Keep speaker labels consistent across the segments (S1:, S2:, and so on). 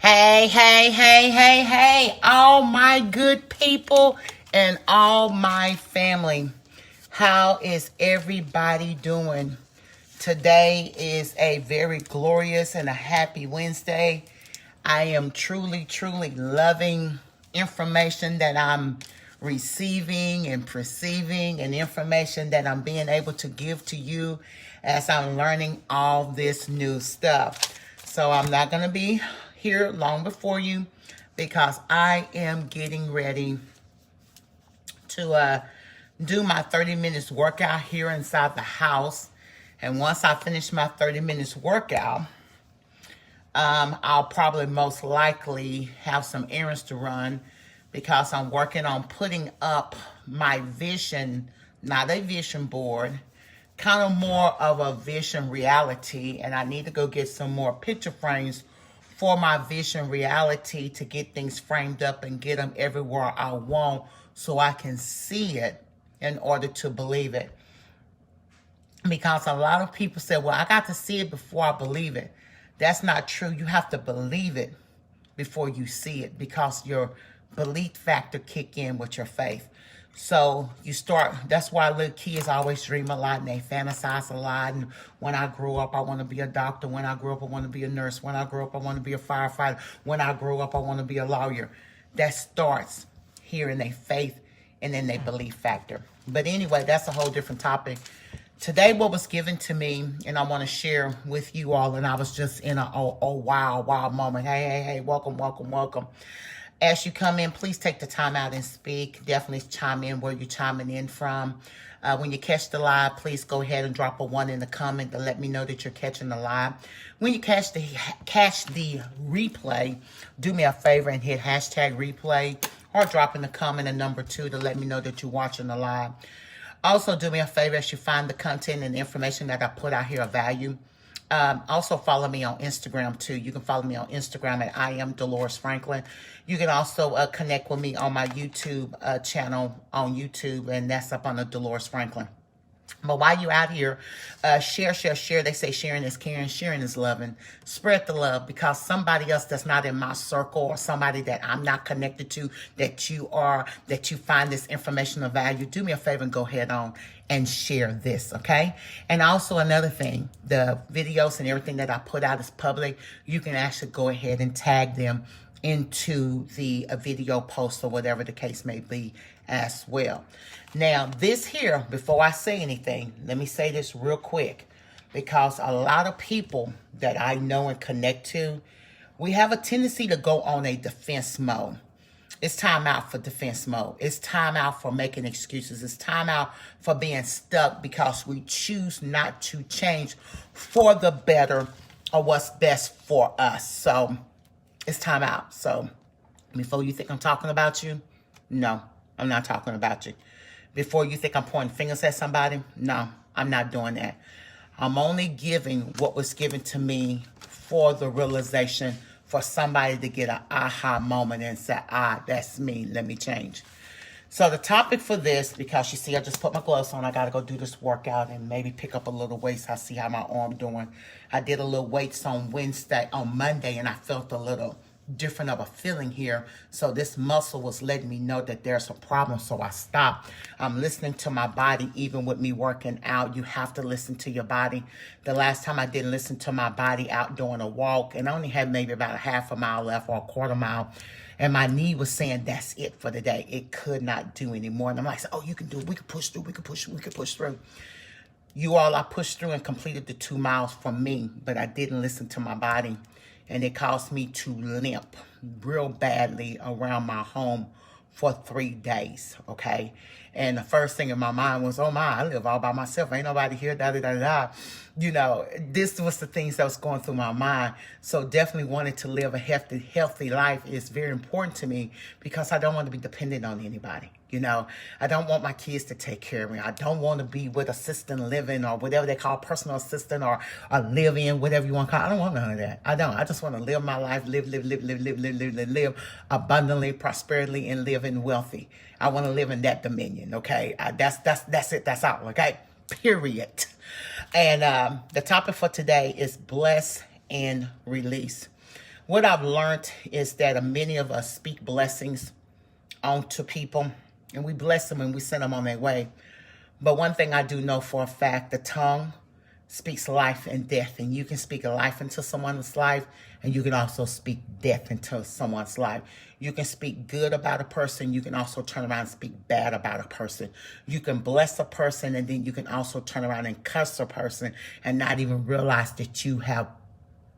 S1: Hey, hey, hey, hey, hey, all my good people and all my family. How is everybody doing? Today is a very glorious and a happy Wednesday. I am truly, truly loving information that I'm receiving and perceiving and information that I'm being able to give to you as I'm learning all this new stuff. So I'm not going to be here long before you because I am getting ready to do my 30 minutes workout here inside the house. And once I finish my 30 minutes workout, I'll probably most likely have some errands to run because I'm working on putting up my vision, not a vision board, kind of more of a vision reality. And I need to go get some more picture frames for my vision reality to get things framed up and get them everywhere I want so I can see it in order to believe it. Because a lot of people say, well, I got to see it before I believe it. That's not true. You have to believe it before you see it because your belief factor kick in with your faith. So you start, that's why little kids always dream a lot and they fantasize a lot. And when I grow up, I want to be a doctor. When I grow up, I want to be a nurse. When I grow up, I want to be a firefighter. When I grow up, I want to be a lawyer. That starts here in their faith and in their belief factor. But anyway, that's a whole different topic. Today, what was given to me, and I want to share with you all, and I was just in a wow moment. Hey, welcome. As you come in, please take the time out and speak. Definitely chime in where you're chiming in from. When you catch the live, please go ahead and drop a 1 in the comment to let me know that you're catching the live. When you catch the replay, do me a favor and hit hashtag replay or drop in the comment a number 2 to let me know that you're watching the live. Also, do me a favor as you find the content and information that I put out here of value. Also, follow me on Instagram, too. You can follow me on Instagram at I am DeloresFranklin. You can also connect with me on my YouTube channel on YouTube, and that's up on the Delores Franklin. But while you're out here, share. They say sharing is caring, sharing is loving. Spread the love because somebody else that's not in my circle or somebody that I'm not connected to, that you find this information of value, do me a favor and go ahead on and share this, okay? And also another thing, the videos and everything that I put out is public. You can actually go ahead and tag them into the video post or whatever the case may be as well. Now, this here, before I say anything, let me say this real quick because a lot of people that I know and connect to, we have a tendency to go on a defense mode. It's time out for defense mode. It's time out for making excuses. It's time out for being stuck because we choose not to change for the better or what's best for us. So it's time out. So before you think I'm talking about you, no, I'm not talking about you. Before you think I'm pointing fingers at somebody, no, I'm not doing that. I'm only giving what was given to me for the realization for somebody to get an aha moment and say, that's me, let me change. So the topic for this, because you see, I just put my gloves on, I got to go do this workout and maybe pick up a little weights. I see how my arm doing. I did a little weights on Monday, and I felt a little different of a feeling here. So this muscle was letting me know that there's a problem. So I stopped. I'm listening to my body, even with me working out. You have to listen to your body. The last time I didn't listen to my body out doing a walk, and I only had maybe about a half a mile left or a quarter mile. And my knee was saying, that's it for the day. It could not do anymore. And I'm like, oh, you can do it. We can push through. We can push through. You all, I pushed through and completed the 2 miles for me, but I didn't listen to my body. And it caused me to limp real badly around my home for 3 days, okay? And the first thing in my mind was, oh my, I live all by myself. Ain't nobody here, da-da-da-da. You know, this was the things that was going through my mind. So definitely wanted to live a healthy life is very important to me because I don't want to be dependent on anybody. You know, I don't want my kids to take care of me. I don't want to be with assistant living or whatever they call personal assistant or a live-in, whatever you want to call it. I don't want none of that. I don't. I just want to live my life, live abundantly, prosperously, and live in wealthy. I want to live in that dominion, okay? That's it. That's all, okay? Period. And the topic for today is bless and release. What I've learned is that many of us speak blessings onto people, and we bless them and we send them on their way. But one thing I do know for a fact, the tongue speaks life and death, and you can speak a life into someone's life, and you can also speak death into someone's life. You can speak good about a person. You can also turn around and speak bad about a person. You can bless a person, and then you can also turn around and curse a person and not even realize that you have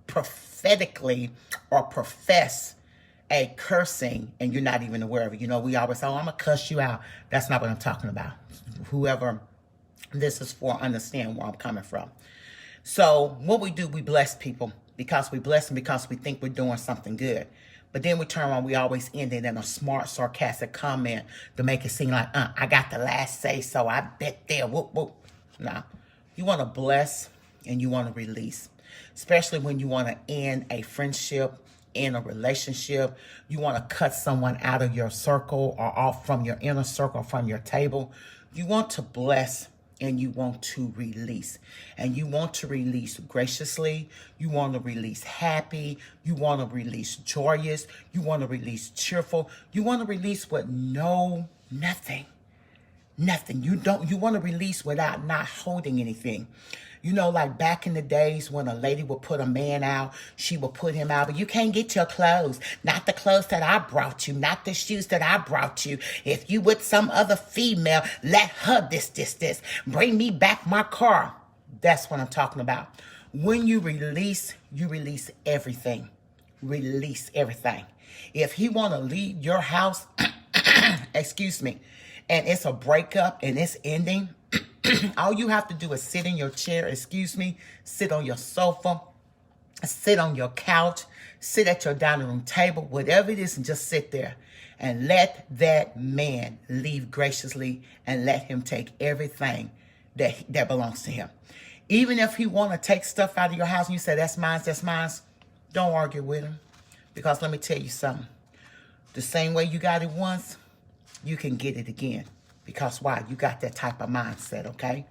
S1: prophetically or profess a cursing and you're not even aware of it. You know, we always say, oh, I'm going to cuss you out. That's not what I'm talking about. Whoever this is for, understand where I'm coming from. So what we do, we bless people because we bless them because we think we're doing something good. But then we turn around, we always end it in a smart, sarcastic comment to make it seem like, I got the last say, so I bet there, whoop, whoop. No, you want to bless and you want to release, especially when you want to end a friendship, in a relationship. You want to cut someone out of your circle or off from your inner circle, from your table. You want to bless and you want to release. And you want to release graciously. You want to release happy. You want to release joyous. You want to release cheerful. You want to release with nothing. You want to release without not holding anything. You know, like back in the days when a lady would put a man out, she would put him out, but you can't get your clothes. Not the clothes that I brought you, not the shoes that I brought you. If you with some other female, let her this. Bring me back my car. That's what I'm talking about. When you release everything. Release everything. If he want to leave your house, excuse me, and it's a breakup and it's ending, all you have to do is sit in your chair, sit on your sofa, sit on your couch, sit at your dining room table, whatever it is, and just sit there and let that man leave graciously and let him take everything that belongs to him. Even if he want to take stuff out of your house and you say, that's mine, don't argue with him. Because let me tell you something. The same way you got it once, you can get it again. Because why? You got that type of mindset, okay?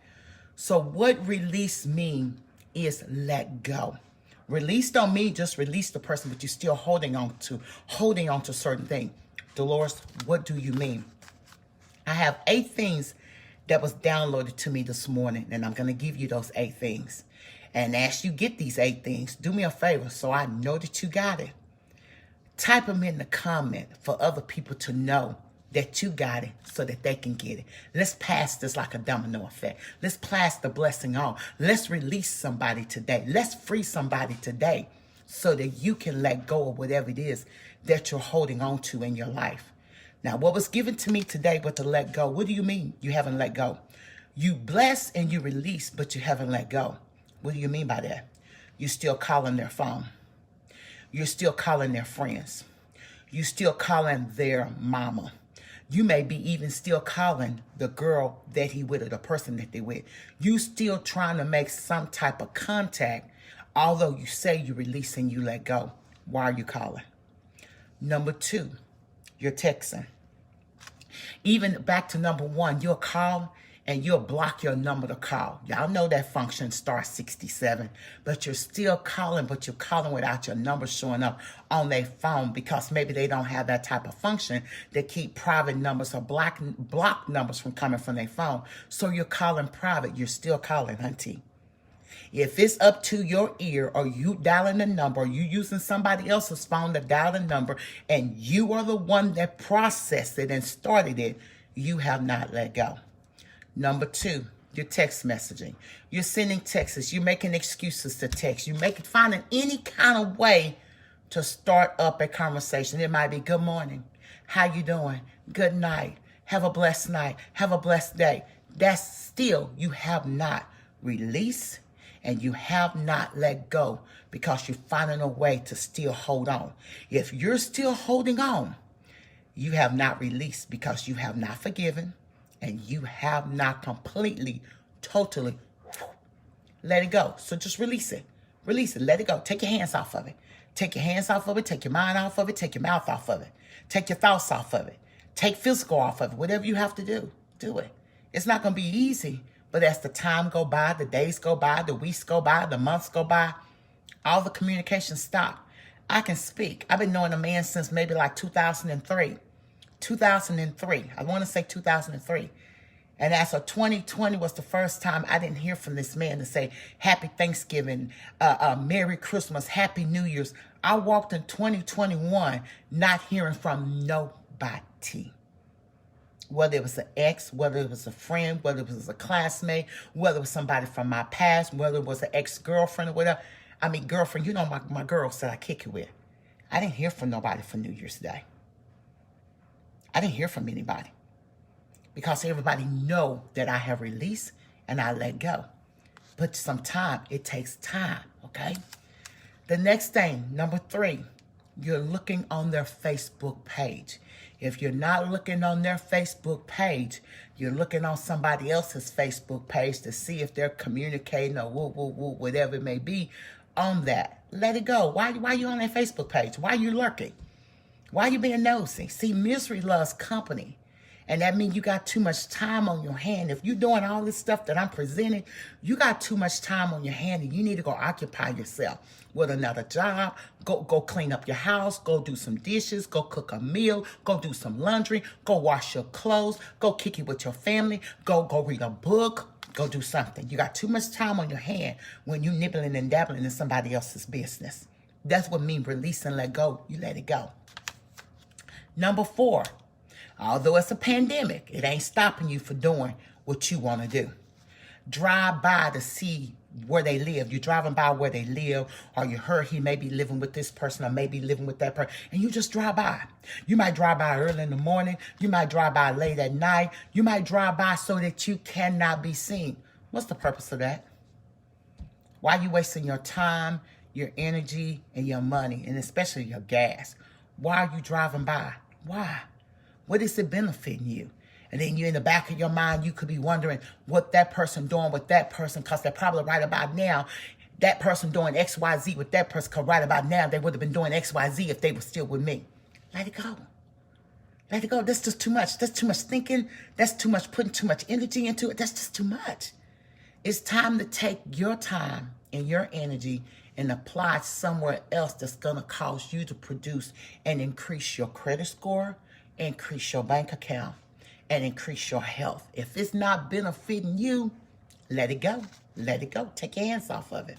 S1: So what release mean is let go. Release don't mean just release the person, but you're still holding on to certain things. Dolores, what do you mean? I have 8 things that was downloaded to me this morning, and I'm going to give you those 8 things. And as you get these 8 things, do me a favor so I know that you got it. Type them in the comment for other people to know that you got it so that they can get it. Let's pass this like a domino effect. Let's pass the blessing on. Let's release somebody today. Let's free somebody today so that you can let go of whatever it is that you're holding on to in your life. Now, what was given to me today with the let go, what do you mean you haven't let go? You bless and you release, but you haven't let go. What do you mean by that? You're still calling their phone. You're still calling their friends. You're still calling their mama. You may be even still calling the girl that he with or the person that they with. You still trying to make some type of contact, although you say you release and you let go. Why are you calling? Number 2, you're texting. Even back to number 1, you'll call and you'll block your number to call. Y'all know that function starts 67, but you're still calling, but you're calling without your number showing up on their phone because maybe they don't have that type of function that keep private numbers or block numbers from coming from their phone. So you're calling private. You're still calling, auntie. If it's up to your ear or you dialing the number or you using somebody else's phone to dial the number and you are the one that processed it and started it, you have not let go. Number 2, you're text messaging. You're sending texts. You're making excuses to text. You're finding any kind of way to start up a conversation. It might be good morning. How you doing? Good night. Have a blessed night. Have a blessed day. That's still, you have not released and you have not let go because you're finding a way to still hold on. If you're still holding on, you have not released because you have not forgiven. And you have not completely, totally let it go. So just release it. Release it. Let it go. Take your hands off of it. Take your hands off of it. Take your mind off of it. Take your mouth off of it. Take your thoughts off of it. Take physical off of it. Whatever you have to do, do it. It's not going to be easy. But as the time go by, the days go by, the weeks go by, the months go by, all the communication stop. I can speak. I've been knowing a man since maybe like 2003. 2003. I want to say 2003. And as of 2020 was the first time I didn't hear from this man to say Happy Thanksgiving, Merry Christmas, Happy New Year's. I walked in 2021 not hearing from nobody. Whether it was an ex, whether it was a friend, whether it was a classmate, whether it was somebody from my past, whether it was an ex-girlfriend or whatever. I mean, girlfriend, you know my girls that I kick it with. I didn't hear from nobody for New Year's Day. I didn't hear from anybody. Because everybody know that I have released and I let go. But sometimes it takes time, okay? The next thing, number 3, you're looking on their Facebook page. If you're not looking on their Facebook page, you're looking on somebody else's Facebook page to see if they're communicating or whatever it may be on that. Let it go. Why you on their Facebook page? Why you lurking? Why you being nosy? See, misery loves company. And that means you got too much time on your hand. If you're doing all this stuff that I'm presenting, you got too much time on your hand and you need to go occupy yourself with another job. Go clean up your house. Go do some dishes. Go cook a meal. Go do some laundry. Go wash your clothes. Go kick it with your family. Go read a book. Go do something. You got too much time on your hand when you nibbling and dabbling in somebody else's business. That's what means release and let go. You let it go. Number 4. Although it's a pandemic, it ain't stopping you from doing what you want to do. Drive by to see where they live. You're driving by where they live, or you heard he may be living with this person or maybe living with that person, and you just drive by. You might drive by early in the morning. You might drive by late at night. You might drive by so that you cannot be seen. What's the purpose of that? Why are you wasting your time, your energy, and your money, and especially your gas? Why are you driving by? Why? What is it benefiting you? And then you in the back of your mind, you could be wondering what that person doing with that person, because they're probably right about now. That person doing X, Y, Z with that person, because right about now, they would have been doing X, Y, Z if they were still with me. Let it go. Let it go. That's just too much. That's too much thinking. That's too much putting too much energy into it. That's just too much. It's time to take your time and your energy and apply somewhere else that's going to cause you to produce and increase your credit score, increase your bank account, and increase your health. If it's not benefiting you, let it go. Let it go. Take your hands off of it.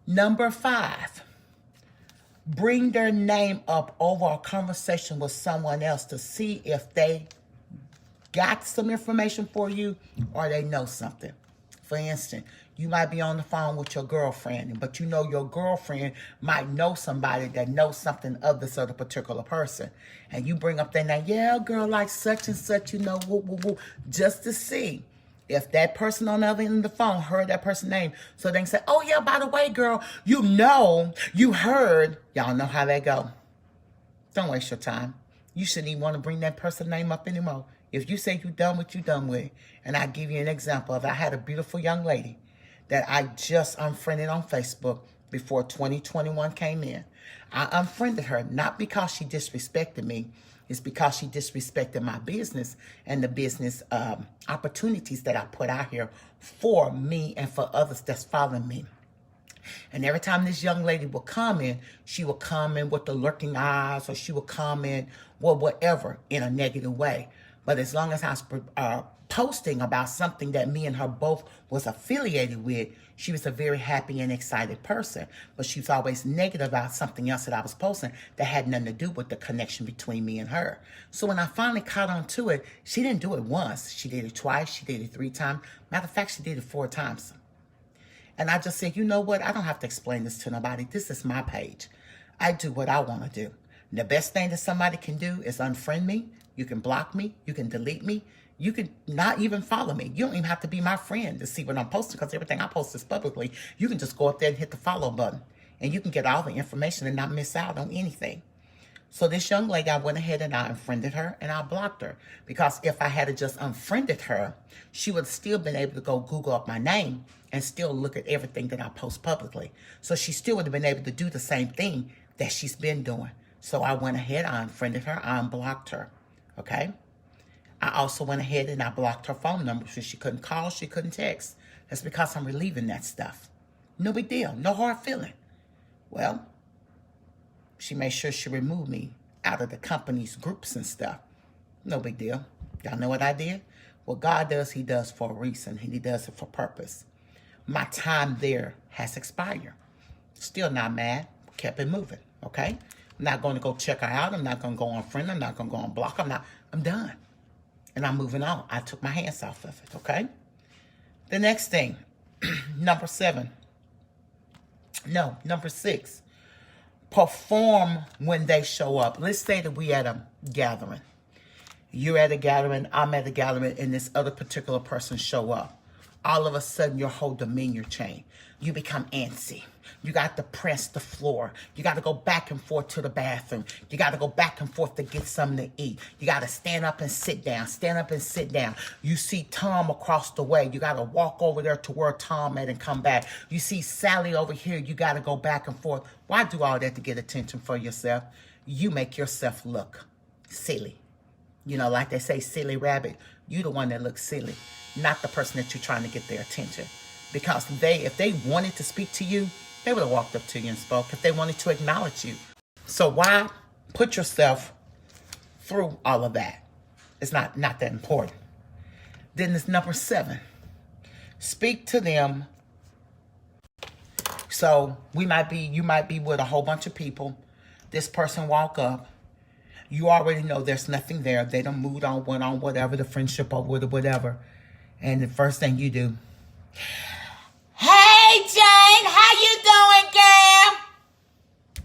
S1: Number 5, bring their name up over a conversation with someone else to see if they got some information for you or they know something. For instance, you might be on the phone with your girlfriend, but you know your girlfriend might know somebody that knows something of this other particular person. And you bring up their name, yeah, girl, like such and such, you know, just to see if that person on the other end of the phone heard that person's name. So they can say, oh, yeah, by the way, girl, you know, you heard. Y'all know how that go. Don't waste your time. You shouldn't even want to bring that person's name up anymore. If you say you done what you done with, and I'll give you an example of, I had a beautiful young lady that I just unfriended on Facebook before 2021 came in. I unfriended her, not because she disrespected me. It's because she disrespected my business and the business opportunities that I put out here for me and for others that's following me. And every time this young lady would comment, she would comment with the lurking eyes, or she would comment, well, whatever, in a negative way. But as long as I was posting about something that me and her both was affiliated with, she was a very happy and excited person. But she was always negative about something else that I was posting that had nothing to do with the connection between me and her. So when I finally caught on to it, she didn't do it once. She did it twice. She did it 3 times. Matter of fact, she did it 4 times. And I just said, you know what? I don't have to explain this to nobody. This is my page. I do what I want to do. And the best thing that somebody can do is unfriend me. You can block me. You can delete me. You can not even follow me. You don't even have to be my friend to see what I'm posting, because everything I post is publicly. You can just go up there and hit the follow button, and you can get all the information and not miss out on anything. So this young lady, I went ahead and I unfriended her and I blocked her, because if I had just unfriended her, she would have still been able to go Google up my name and still look at everything that I post publicly. So she still would have been able to do the same thing that she's been doing. So I went ahead, I unfriended her, I unblocked her, okay? I also went ahead and I blocked her phone number, so she couldn't call, she couldn't text. That's because I'm relieving that stuff. No big deal, no hard feeling. Well, She made sure she removed me out of the company's groups and stuff. No big deal. Y'all know what I did? What God does, he does for a reason. He does it for purpose. My time there has expired. Still not mad. Kept it moving, okay? I'm not going to go check her out. I'm not going to go on friend. I'm not going to go on block. I'm done. And I'm moving on. I took my hands off of it, okay? The next thing, number 6. Perform when they show up. Let's say that we at a gathering. You're at a gathering, I'm at a gathering, and this other particular person show up. All of a sudden, your whole demeanor change. You become antsy. You got to press the floor. You got to go back and forth to the bathroom. You got to go back and forth to get something to eat. You got to stand up and sit down. Stand up and sit down. You see Tom across the way. You got to walk over there to where Tom at and come back. You see Sally over here. You got to go back and forth. Why do all that to get attention for yourself? You make yourself look silly. You know, like they say, silly rabbit. You the one that looks silly, not the person that you're trying to get their attention. Because if they wanted to speak to you, they would have walked up to you and spoke if they wanted to acknowledge you. So why put yourself through all of that? It's not that important. Then there's number 7. Speak to them. So you might be with a whole bunch of people. This person walk up. You already know there's nothing there. They done moved on, went on, whatever, the friendship or whatever. And the first thing you do, hey, Jane, how you doing, girl?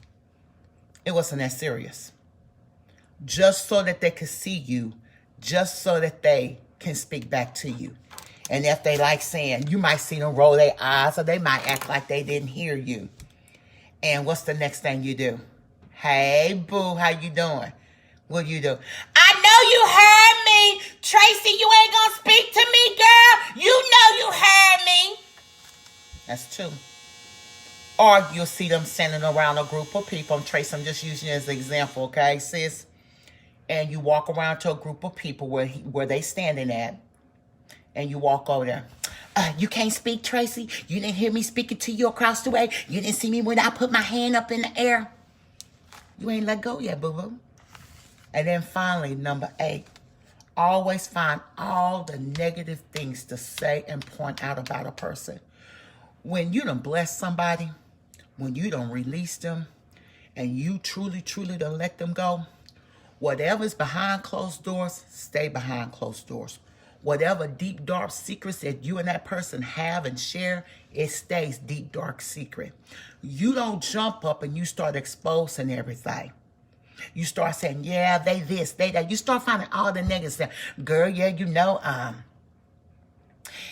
S1: It wasn't that serious. Just so that they could see you, just so that they can speak back to you. And if they like saying, you might see them roll their eyes or they might act like they didn't hear you. And what's the next thing you do? Hey, boo, how you doing? What do you do? I know you heard me. Tracy, you ain't going to speak to me, girl. You know you heard me. That's 2. Or you'll see them standing around a group of people. Tracy, I'm just using it as an example, okay, sis? And you walk around to a group of people where they standing at. And you walk over there. You can't speak, Tracy? You didn't hear me speaking to you across the way? You didn't see me when I put my hand up in the air? You ain't let go yet, boo-boo. And then finally, number 8, always find all the negative things to say and point out about a person. When you done bless somebody, when you done release them, and you truly done let them go, whatever's behind closed doors, stay behind closed doors. Whatever deep, dark secrets that you and that person have and share, it stays deep, dark secret. You don't jump up and you start exposing everything. You start saying, yeah, they this, they that. You start finding all the negatives. Girl, yeah, you know,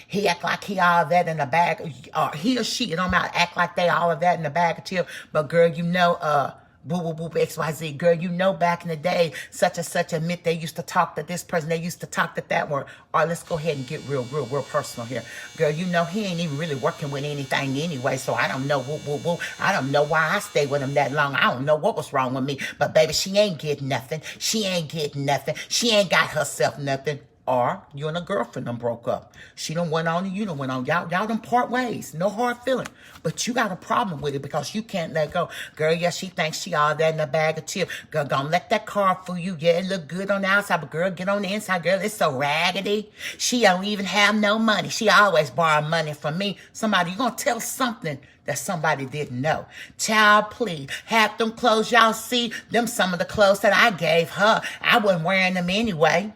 S1: he act like he all that in the bag. Or he or she, it don't matter, act like they all of that in the bag of chill. But girl, you know, boo, boo, boo, XYZ. Girl, you know back in the day, such and such admit they used to talk to this person. They used to talk to that one. All right, let's go ahead and get real personal here. Girl, you know he ain't even really working with anything anyway, so I don't know. Woo, woo, woo. I don't know why I stayed with him that long. I don't know what was wrong with me. But baby, she ain't getting nothing. She ain't getting nothing. She ain't got herself nothing. Or you and a girlfriend done broke up. She done went on and you done went on. Y'all done part ways. No hard feeling. But you got a problem with it because you can't let go. Girl, yeah, she thinks she all that in a bag of chips. Girl, gonna let that car fool you. Yeah, it look good on the outside, but girl, get on the inside. Girl, it's so raggedy. She don't even have no money. She always borrow money from me. Somebody, you gonna tell something that somebody didn't know. Child, please, have them clothes y'all see. Them some of the clothes that I gave her. I wasn't wearing them anyway.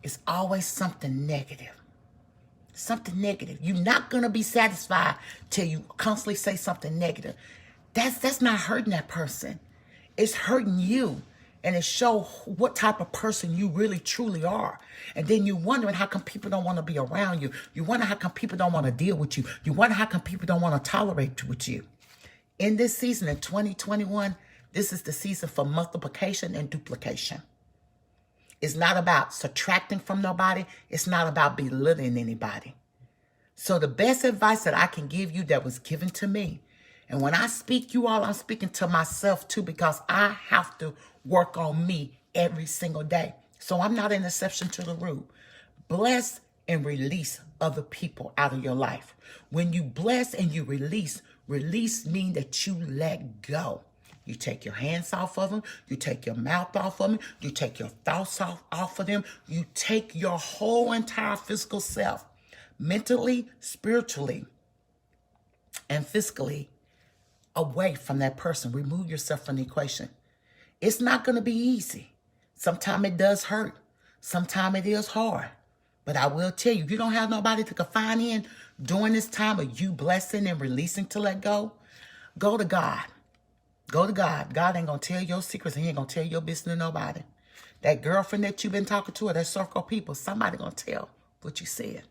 S1: It's always something negative. Something negative. You're not going to be satisfied till you constantly say something negative. That's not hurting that person. It's hurting you. And it shows what type of person you really truly are. And then you're wondering how come people don't want to be around you. You wonder how come people don't want to deal with you. You wonder how come people don't want to tolerate with you. In this season, in 2021, this is the season for multiplication and duplication. It's not about subtracting from nobody. It's not about belittling anybody. So the best advice that I can give you that was given to me, and when I speak you all, I'm speaking to myself too, because I have to work on me every single day. So I'm not an exception to the rule. Bless and release other people out of your life. When you bless and you release means that you let go. You take your hands off of them. You take your mouth off of them. You take your thoughts off of them. You take your whole entire physical self, mentally, spiritually, and physically, away from that person. Remove yourself from the equation. It's not going to be easy. Sometimes it does hurt. Sometimes it is hard. But I will tell you, you don't have nobody to confide in during this time of you blessing and releasing to let go. Go to God. Go to God. God ain't going to tell your secrets. He ain't going to tell your business to nobody. That girlfriend that you've been talking to or that circle of people, somebody going to tell what you said.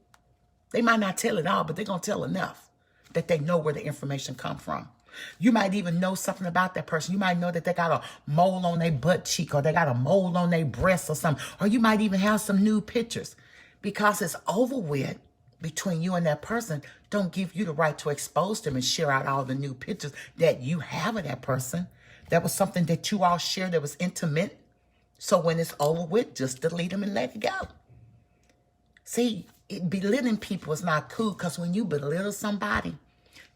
S1: They might not tell it all, but they're going to tell enough that they know where the information come from. You might even know something about that person. You might know that they got a mole on their butt cheek or they got a mole on their breast or something. Or you might even have some nude pictures. Because it's over with between you and that person, don't give you the right to expose them and share out all the new pictures that you have of that person. That was something that you all shared that was intimate. So when it's over with, just delete them and let it go. See, belittling people is not cool because when you belittle somebody,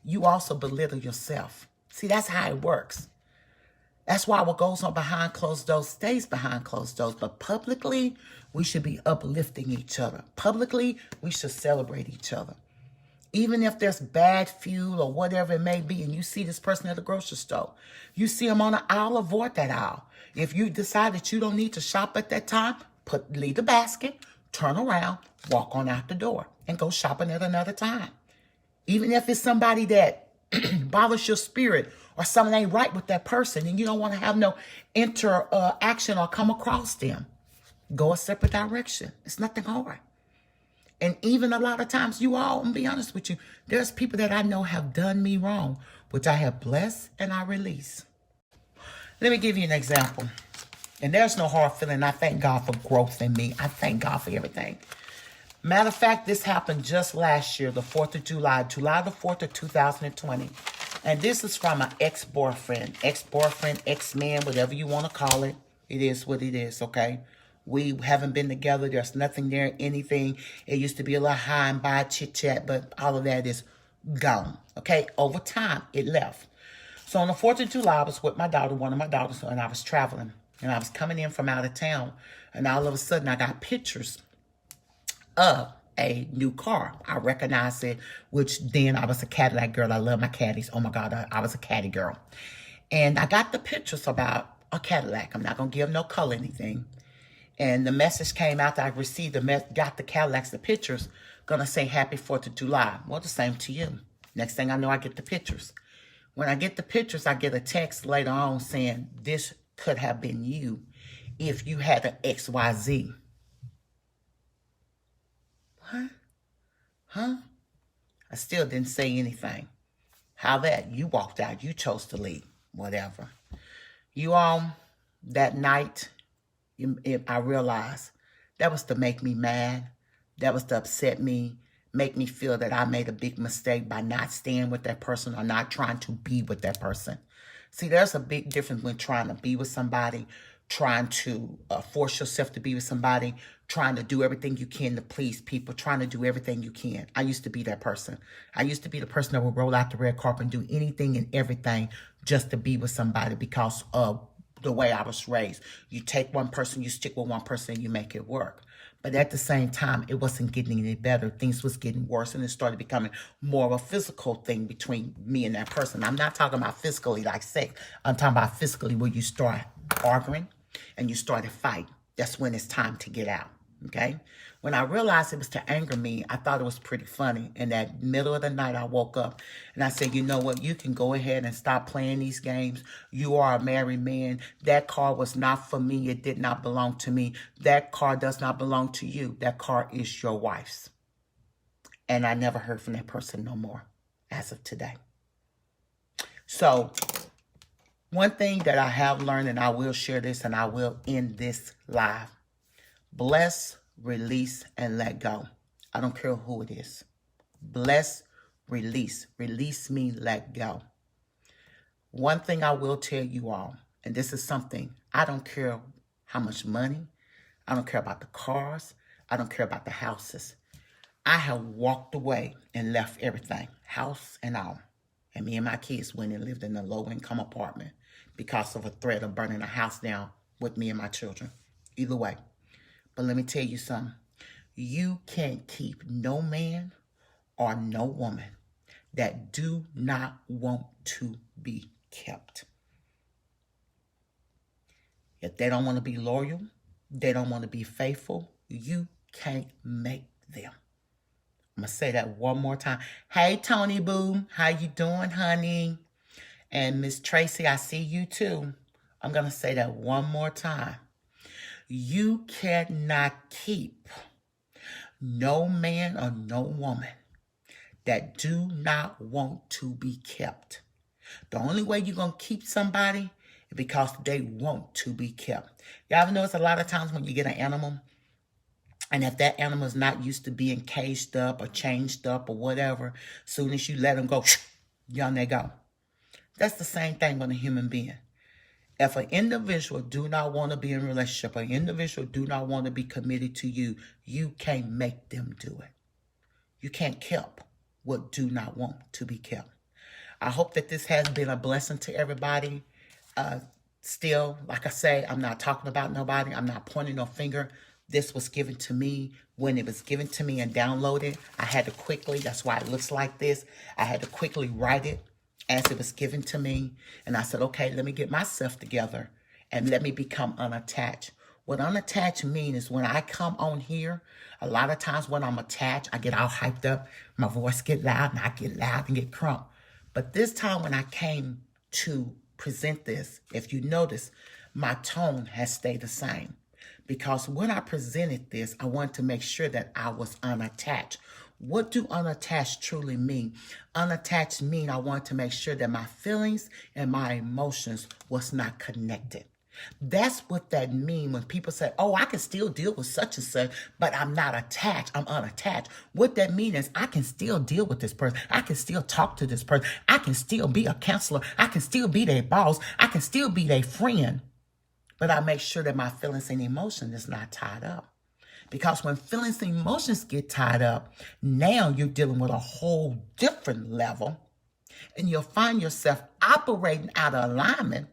S1: you also belittle yourself. See, that's how it works. That's why what goes on behind closed doors stays behind closed doors. But publicly, we should be uplifting each other. Publicly, we should celebrate each other. Even if there's bad fuel or whatever it may be, and you see this person at the grocery store, you see them on an aisle, avoid that aisle. If you decide that you don't need to shop at that time, leave the basket, turn around, walk on out the door, and go shopping at another time. Even if it's somebody that bothers your spirit or something ain't right with that person and you don't want to have no interaction or come across them, go a separate direction. It's nothing hard. And even a lot of times you all, I'm be honest with you, there's people that I know have done me wrong, which I have blessed and I release. Let me give you an example. And there's no hard feeling. I thank God for growth in me. I thank God for everything. Matter of fact, this happened just last year, the 4th of July the 4th of 2020. And this is from an ex-boyfriend, ex-man, whatever you want to call it. It is what it is, okay? We haven't been together. There's nothing there, anything. It used to be a little high and by chit-chat, but all of that is gone, okay? Over time, it left. So on the 4th of July, I was with my daughter, one of my daughters, and I was traveling. And I was coming in from out of town. And all of a sudden, I got pictures of a new car. I recognized it, which then I was a Cadillac girl. I love my Caddies. Oh my God, I was a Caddy girl. And I got the pictures about a Cadillac. I'm not going to give no color anything. And the message came out that I received, got the Cadillacs, the pictures, going to say Happy 4th of July. Well, the same to you. Next thing I know, I get the pictures. When I get the pictures, I get a text later on saying, this could have been you if you had an XYZ. What? Huh? I still didn't say anything. How that? You walked out. You chose to leave. Whatever. You all, that night, I realized that was to make me mad. That was to upset me. Make me feel that I made a big mistake by not staying with that person or not trying to be with that person. See, there's a big difference when trying to be with somebody, trying to force yourself to be with somebody, trying to do everything you can to please people, trying to do everything you can. I used to be that person. I used to be the person that would roll out the red carpet and do anything and everything just to be with somebody because of the way I was raised. You take one person, you stick with one person, and you make it work. But at the same time, it wasn't getting any better. Things was getting worse, and it started becoming more of a physical thing between me and that person. I'm not talking about physically like sex. I'm talking about physically where you start arguing and you start a fight. That's when it's time to get out, okay? When I realized it was to anger me, I thought it was pretty funny. In that middle of the night, I woke up and I said, you know what? You can go ahead and stop playing these games. You are a married man. That car was not for me. It did not belong to me. That car does not belong to you. That car is your wife's. And I never heard from that person no more as of today. So one thing that I have learned, and I will share this and I will end this live. Bless, release, and let go. I don't care who it is. Bless, release. Release means let go. One thing I will tell you all, and this is something, I don't care how much money, I don't care about the cars, I don't care about the houses. I have walked away and left everything, house and all. And me and my kids went and lived in a low-income apartment because of a threat of burning a house down with me and my children. Either way. But let me tell you something. You can't keep no man or no woman that do not want to be kept. If they don't want to be loyal, they don't want to be faithful, you can't make them. I'm going to say that one more time. Hey, Tony Boo. How you doing, honey? And Miss Tracy, I see you too. I'm going to say that one more time. You cannot keep no man or no woman that do not want to be kept. The only way you're going to keep somebody is because they want to be kept. Y'all ever notice a lot of times when you get an animal, and if that animal is not used to being caged up or changed up or whatever, soon as you let them go, young they go. That's the same thing with a human being. If an individual do not want to be in a relationship, an individual do not want to be committed to you, you can't make them do it. You can't keep what do not want to be kept. I hope that this has been a blessing to everybody. Still, like I say, I'm not talking about nobody. I'm not pointing no finger. This was given to me. When it was given to me and downloaded, I had to quickly, that's why it looks like this, I had to quickly write it as it was given to me. And I said, okay, let me get myself together and let me become unattached. What unattached means is when I come on here, a lot of times when I'm attached, I get all hyped up, my voice get loud, and I get loud and get crunk. But this time when I came to present this, if you notice, my tone has stayed the same. Because when I presented this, I wanted to make sure that I was unattached. What do unattached truly mean? Unattached mean I want to make sure that my feelings and my emotions was not connected. That's what that means when people say, oh, I can still deal with such and such, but I'm not attached. I'm unattached. What that means is I can still deal with this person. I can still talk to this person. I can still be a counselor. I can still be their boss. I can still be their friend. But I make sure that my feelings and emotions is not tied up. Because when feelings and emotions get tied up, now you're dealing with a whole different level. And you'll find yourself operating out of alignment.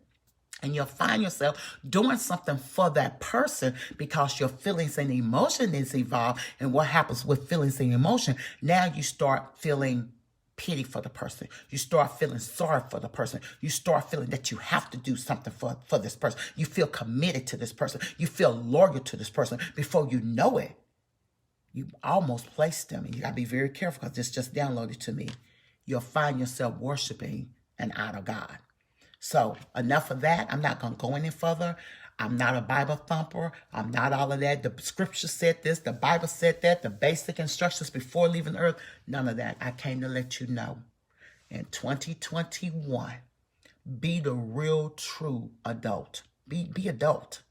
S1: And you'll find yourself doing something for that person because your feelings and emotion is evolved. And what happens with feelings and emotion, now you start feeling pity for the person. You start feeling sorry for the person. You start feeling that you have to do something for this person. You feel committed to this person. You feel loyal to this person. Before you know it, you almost placed them. And you got to be very careful because this just downloaded to me. You'll find yourself worshiping an idol God. So enough of that. I'm not going to go any further. I'm not a Bible thumper. I'm not all of that. The scripture said this. The Bible said that. The basic instructions before leaving earth. None of that. I came to let you know. In 2021, be the real, true adult. Be adult.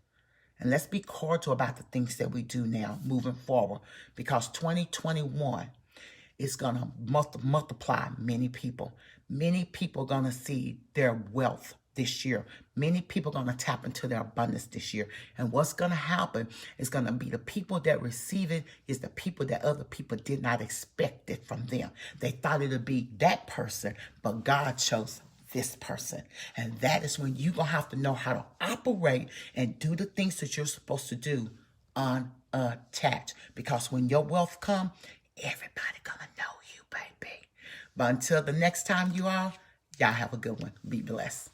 S1: And let's be cordial about the things that we do now moving forward. Because 2021 is going to multiply many people. Many people are going to see their wealth this year. Many people are going to tap into their abundance this year. And what's going to happen is going to be the people that receive it is the people that other people did not expect it from them. They thought it would be that person, but God chose this person. And that is when you're going to have to know how to operate and do the things that you're supposed to do unattached. Because when your wealth comes, everybody going to know you, baby. But until the next time y'all have a good one. Be blessed.